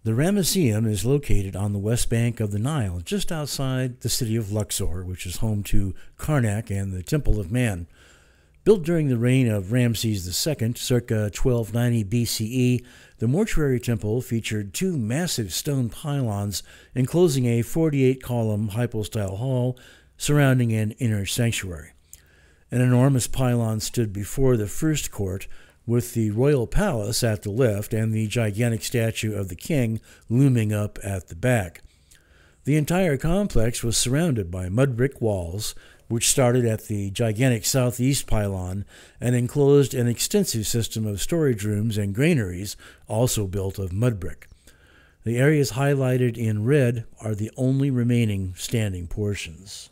The Ramesseum is located on the west bank of the Nile, just outside the city of Luxor, which is home to Karnak and the Temple of Man. Built during the reign of Ramses II, circa 1290 BCE, the mortuary temple featured two massive stone pylons enclosing a 48-column hypostyle hall surrounding an inner sanctuary. An enormous pylon stood before the first court, with the royal palace at the left and the gigantic statue of the king looming up at the back. The entire complex was surrounded by mud brick walls, which started at the gigantic southeast pylon and enclosed an extensive system of storage rooms and granaries, also built of mud brick. The areas highlighted in red are the only remaining standing portions.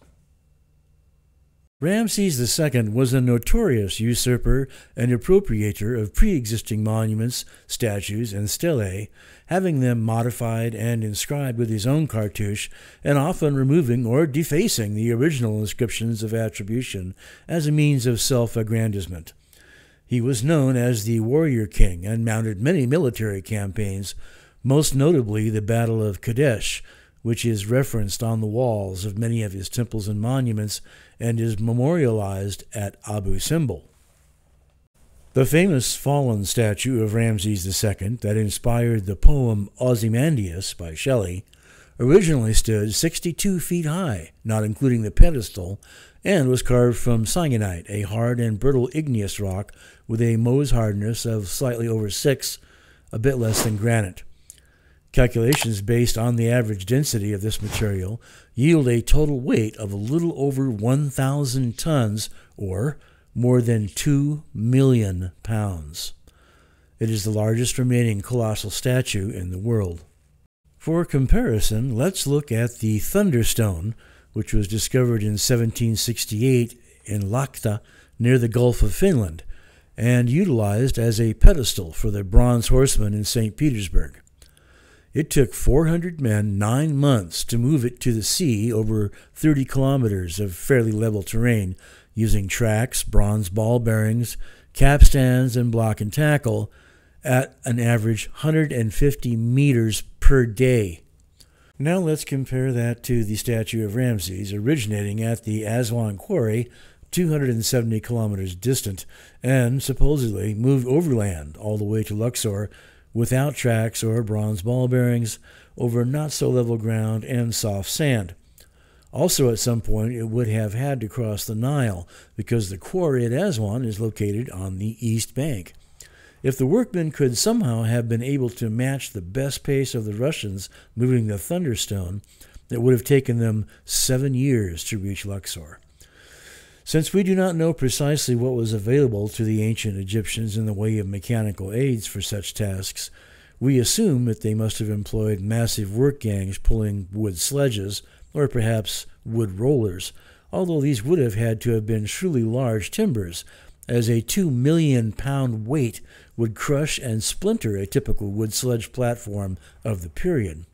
Ramses II was a notorious usurper and appropriator of pre-existing monuments, statues, and stelae, having them modified and inscribed with his own cartouche, and often removing or defacing the original inscriptions of attribution as a means of self-aggrandizement. He was known as the Warrior King and mounted many military campaigns, most notably the Battle of Kadesh, which is referenced on the walls of many of his temples and monuments and is memorialized at Abu Simbel. The famous fallen statue of Ramses II that inspired the poem Ozymandias by Shelley originally stood 62 feet high, not including the pedestal, and was carved from syenite, a hard and brittle igneous rock with a Mohs hardness of slightly over 6, a bit less than granite. Calculations based on the average density of this material yield a total weight of a little over 1,000 tons, or more than 2 million pounds. It is the largest remaining colossal statue in the world. For comparison, let's look at the Thunderstone, which was discovered in 1768 in Lahti near the Gulf of Finland, and utilized as a pedestal for the Bronze Horseman in St. Petersburg. It took 400 men 9 months to move it to the sea over 30 kilometers of fairly level terrain, using tracks, bronze ball bearings, capstans, and block and tackle at an average 150 meters per day. Now let's compare that to the statue of Ramses, originating at the Aswan Quarry, 270 kilometers distant, and supposedly moved overland all the way to Luxor, without tracks or bronze ball bearings, over not-so-level ground and soft sand. Also, at some point, it would have had to cross the Nile, because the quarry at Aswan is located on the east bank. If the workmen could somehow have been able to match the best pace of the Russians moving the Thunderstone, it would have taken them 7 years to reach Luxor. Since we do not know precisely what was available to the ancient Egyptians in the way of mechanical aids for such tasks, we assume that they must have employed massive work gangs pulling wood sledges, or perhaps wood rollers, although these would have had to have been truly large timbers, as a 2 million pound weight would crush and splinter a typical wood sledge platform of the period.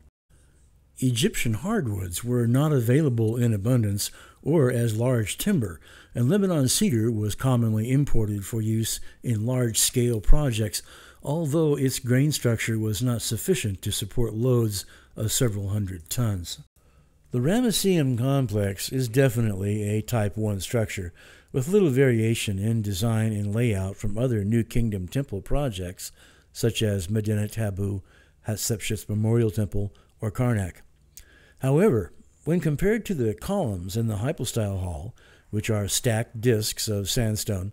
Egyptian hardwoods were not available in abundance or as large timber, and Lebanon cedar was commonly imported for use in large-scale projects, although its grain structure was not sufficient to support loads of several hundred tons. The Ramesseum complex is definitely a Type 1 structure, with little variation in design and layout from other New Kingdom temple projects, such as Medinet Habu, Hatshepsut's Memorial Temple, or Karnak. However, when compared to the columns in the hypostyle hall, which are stacked discs of sandstone,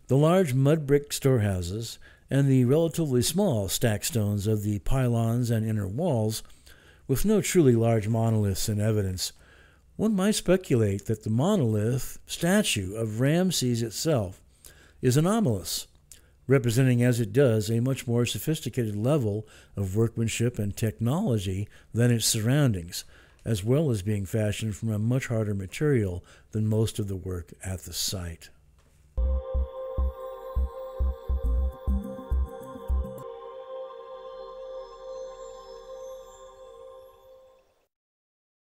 the large mud brick storehouses, and the relatively small stacked stones of the pylons and inner walls, with no truly large monoliths in evidence, one might speculate that the monolith statue of Ramses itself is anomalous, representing as it does a much more sophisticated level of workmanship and technology than its surroundings, as well as being fashioned from a much harder material than most of the work at the site.